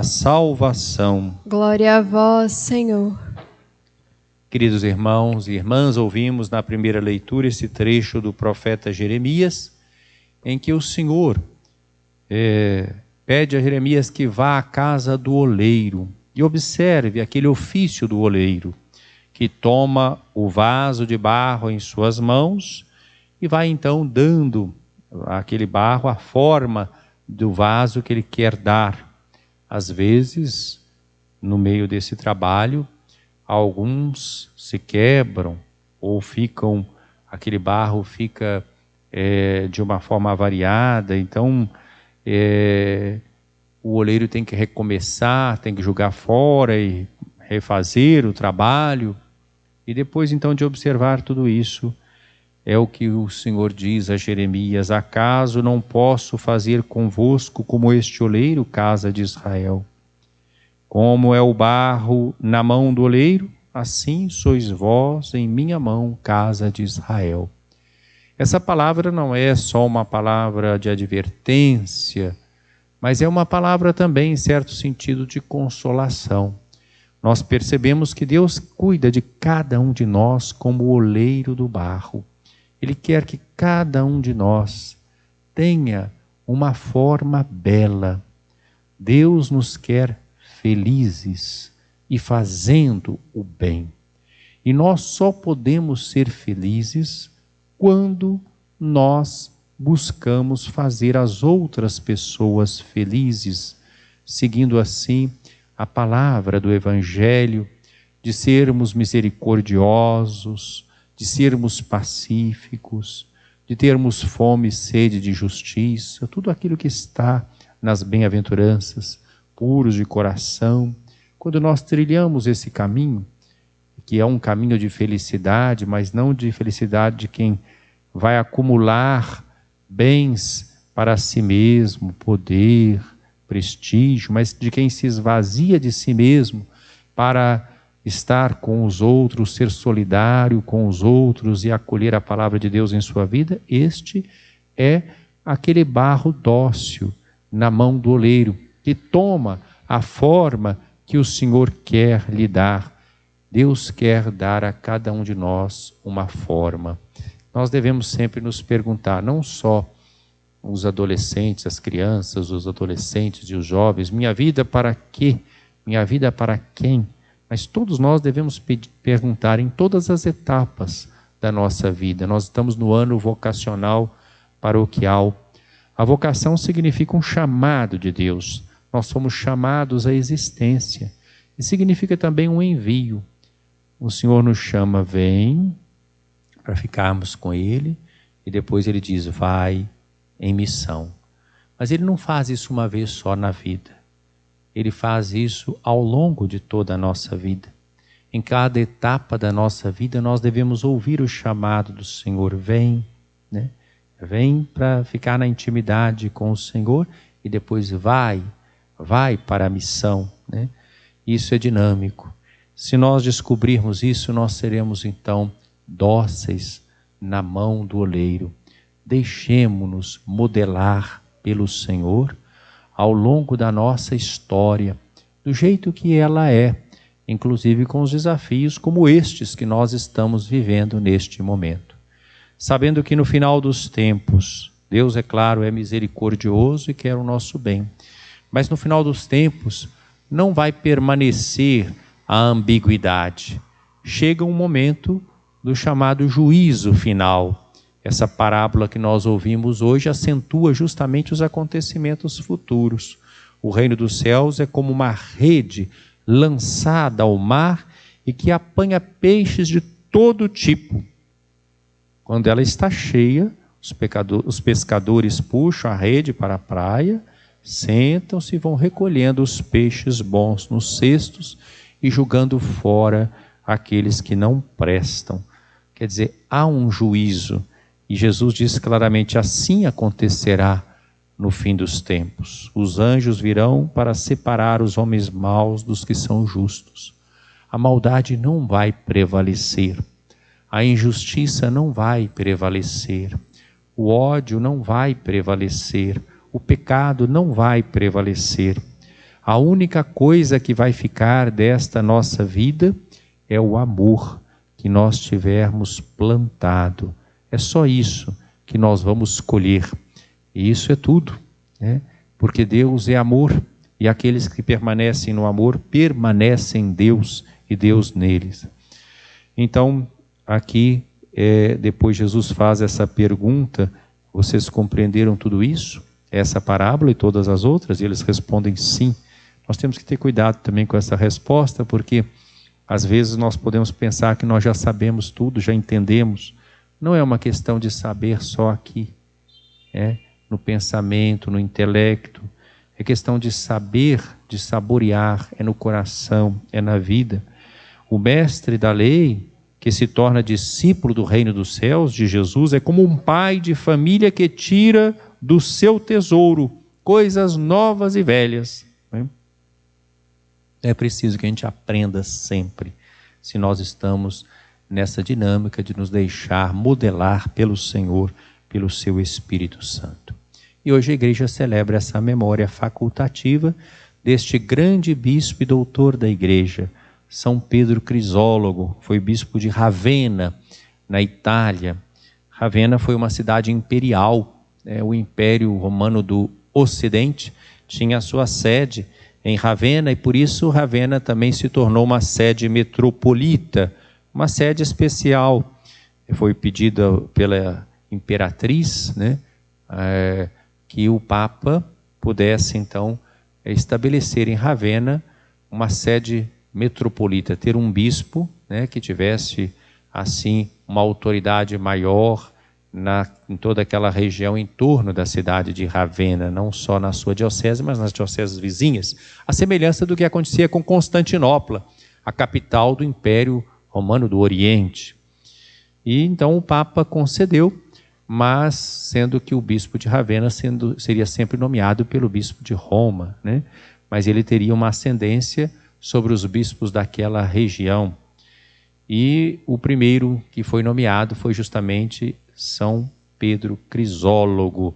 salvação. Glória a vós, Senhor. Queridos irmãos e irmãs, ouvimos na primeira leitura esse trecho do profeta Jeremias, em que o Senhor pede a Jeremias que vá à casa do oleiro e observe aquele ofício do oleiro, que toma o vaso de barro em suas mãos e vai então dando àquele barro a forma do vaso que ele quer dar. Às vezes, no meio desse trabalho, alguns se quebram ou aquele barro fica de uma forma avariada, então o oleiro tem que recomeçar, tem que jogar fora e refazer o trabalho. E depois então de observar tudo isso, é o que o Senhor diz a Jeremias: acaso não posso fazer convosco como este oleiro, casa de Israel? Como é o barro na mão do oleiro, assim sois vós em minha mão, casa de Israel. Essa palavra não é só uma palavra de advertência, mas é uma palavra também, em certo sentido, de consolação. Nós percebemos que Deus cuida de cada um de nós como o oleiro do barro. Ele quer que cada um de nós tenha uma forma bela. Deus nos quer felizes e fazendo o bem. E nós só podemos ser felizes quando nós buscamos fazer as outras pessoas felizes, seguindo assim a palavra do Evangelho, de sermos misericordiosos, de sermos pacíficos, de termos fome e sede de justiça, tudo aquilo que está nas bem-aventuranças, puros de coração. Quando nós trilhamos esse caminho, que é um caminho de felicidade, mas não de felicidade de quem vai acumular bens para si mesmo, poder, prestígio, mas de quem se esvazia de si mesmo para estar com os outros, ser solidário com os outros e acolher a palavra de Deus em sua vida. Este é aquele barro dócil na mão do oleiro, que toma a forma que o Senhor quer lhe dar. Deus quer dar a cada um de nós uma forma. Nós devemos sempre nos perguntar, não só os adolescentes, as crianças, os adolescentes e os jovens, minha vida para quê? Minha vida para quem? Mas todos nós devemos perguntar em todas as etapas da nossa vida. Nós estamos no ano vocacional paroquial. A vocação significa um chamado de Deus. Nós somos chamados à existência. E significa também um envio. O Senhor nos chama, vem, para ficarmos com Ele, e depois Ele diz, vai em missão. Mas Ele não faz isso uma vez só na vida. Ele faz isso ao longo de toda a nossa vida. Em cada etapa da nossa vida, nós devemos ouvir o chamado do Senhor. Vem, né? Vem para ficar na intimidade com o Senhor e depois vai para a missão, né? Isso é dinâmico. Se nós descobrirmos isso, nós seremos então dóceis na mão do oleiro. Deixemo-nos modelar pelo Senhor ao longo da nossa história, do jeito que ela é, inclusive com os desafios como estes que nós estamos vivendo neste momento. Sabendo que no final dos tempos, Deus, é claro, é misericordioso e quer o nosso bem, mas no final dos tempos não vai permanecer a ambiguidade. Chega um momento do chamado juízo final. Essa parábola que nós ouvimos hoje acentua justamente os acontecimentos futuros. O reino dos céus é como uma rede lançada ao mar e que apanha peixes de todo tipo. Quando ela está cheia, os pescadores puxam a rede para a praia, sentam-se e vão recolhendo os peixes bons nos cestos e jogando fora aqueles que não prestam. Quer dizer, há um juízo. E Jesus diz claramente, assim acontecerá no fim dos tempos. Os anjos virão para separar os homens maus dos que são justos. A maldade não vai prevalecer. A injustiça não vai prevalecer. O ódio não vai prevalecer. O pecado não vai prevalecer. A única coisa que vai ficar desta nossa vida é o amor que nós tivermos plantado. É só isso que nós vamos colher. E isso é tudo, né? Porque Deus é amor, e aqueles que permanecem no amor permanecem em Deus e Deus neles. Então, aqui, depois Jesus faz essa pergunta: vocês compreenderam tudo isso? Essa parábola e todas as outras? E eles respondem sim. Nós temos que ter cuidado também com essa resposta, porque às vezes nós podemos pensar que nós já sabemos tudo, já entendemos. Não é uma questão de saber só aqui, no pensamento, no intelecto. É questão de saber, de saborear, é no coração, é na vida. O mestre da lei, que se torna discípulo do reino dos céus, de Jesus, é como um pai de família que tira do seu tesouro coisas novas e velhas. É preciso que a gente aprenda sempre, se nós estamos nessa dinâmica de nos deixar modelar pelo Senhor, pelo seu Espírito Santo. E hoje a igreja celebra essa memória facultativa deste grande bispo e doutor da igreja, São Pedro Crisólogo. Foi bispo de Ravenna, na Itália. Ravenna foi uma cidade imperial, o Império Romano do Ocidente tinha a sua sede em Ravenna, e por isso Ravenna também se tornou uma sede metropolita, uma sede especial. Foi pedida pela imperatriz, que o Papa pudesse então estabelecer em Ravenna uma sede metropolita, ter um bispo, que tivesse assim uma autoridade maior em toda aquela região em torno da cidade de Ravenna, não só na sua diocese, mas nas dioceses vizinhas, a semelhança do que acontecia com Constantinopla, a capital do Império Romano do Oriente. E então o Papa concedeu, mas sendo que o bispo de Ravenna seria sempre nomeado pelo bispo de Roma, mas ele teria uma ascendência sobre os bispos daquela região. E o primeiro que foi nomeado foi justamente São Pedro Crisólogo.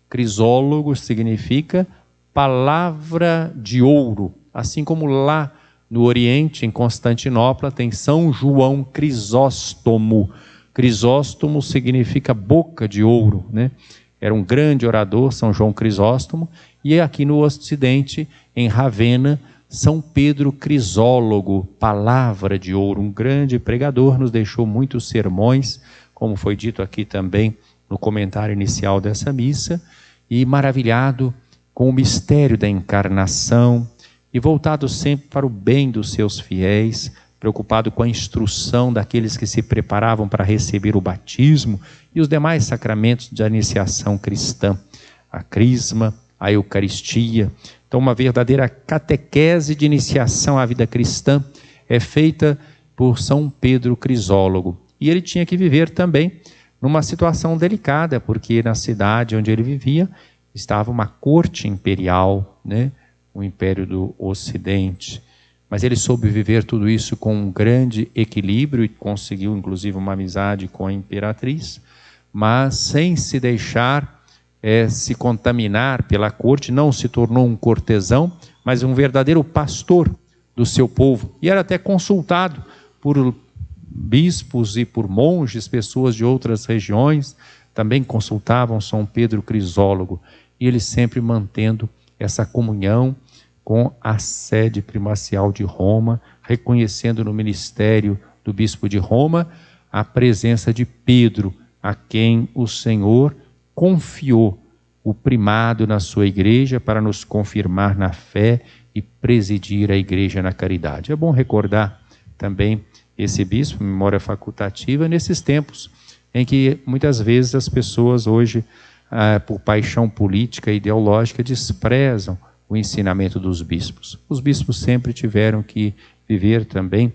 Crisólogo significa palavra de ouro, assim como lá no Oriente, em Constantinopla, tem São João Crisóstomo. Crisóstomo significa boca de ouro, Era um grande orador, São João Crisóstomo, e aqui no Ocidente, em Ravenna, São Pedro Crisólogo, palavra de ouro, um grande pregador, nos deixou muitos sermões, como foi dito aqui também no comentário inicial dessa missa, e maravilhado com o mistério da encarnação, e voltado sempre para o bem dos seus fiéis, preocupado com a instrução daqueles que se preparavam para receber o batismo e os demais sacramentos da iniciação cristã, a crisma, a Eucaristia. Então, uma verdadeira catequese de iniciação à vida cristã é feita por São Pedro Crisólogo. E ele tinha que viver também numa situação delicada, porque na cidade onde ele vivia estava uma corte imperial, o Império do Ocidente. Mas ele soube viver tudo isso com um grande equilíbrio e conseguiu, inclusive, uma amizade com a imperatriz, mas sem se deixar se contaminar pela corte. Não se tornou um cortesão, mas um verdadeiro pastor do seu povo. E era até consultado por bispos e por monges, pessoas de outras regiões, também consultavam São Pedro Crisólogo. E ele sempre mantendo essa comunhão com a sede primacial de Roma, reconhecendo no ministério do bispo de Roma a presença de Pedro, a quem o Senhor confiou o primado na sua igreja para nos confirmar na fé e presidir a igreja na caridade. É bom recordar também esse bispo, memória facultativa, nesses tempos em que muitas vezes as pessoas hoje, por paixão política e ideológica, desprezam o ensinamento dos bispos. Os bispos sempre tiveram que viver também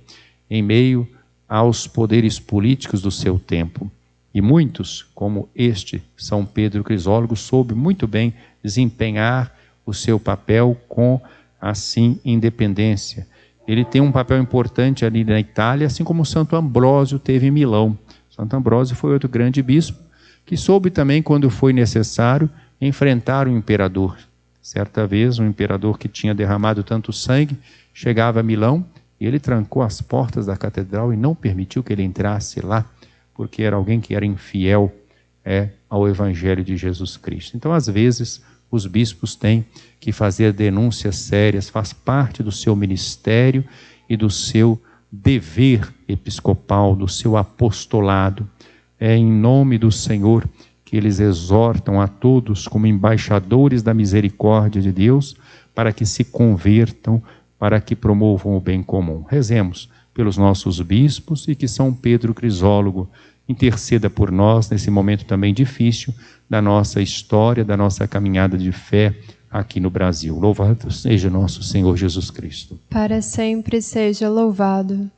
em meio aos poderes políticos do seu tempo. E muitos, como este São Pedro Crisólogo, soube muito bem desempenhar o seu papel com, assim, independência. Ele tem um papel importante ali na Itália, assim como Santo Ambrósio teve em Milão. Santo Ambrósio foi outro grande bispo, que soube também, quando foi necessário, enfrentar o imperador, Certa vez, um imperador que tinha derramado tanto sangue chegava a Milão e ele trancou as portas da catedral e não permitiu que ele entrasse lá, porque era alguém que era infiel ao Evangelho de Jesus Cristo. Então, às vezes, os bispos têm que fazer denúncias sérias, faz parte do seu ministério e do seu dever episcopal, do seu apostolado. É em nome do Senhor que eles exortam a todos como embaixadores da misericórdia de Deus para que se convertam, para que promovam o bem comum. Rezemos pelos nossos bispos e que São Pedro Crisólogo interceda por nós nesse momento também difícil da nossa história, da nossa caminhada de fé aqui no Brasil. Louvado seja nosso Senhor Jesus Cristo. Para sempre seja louvado.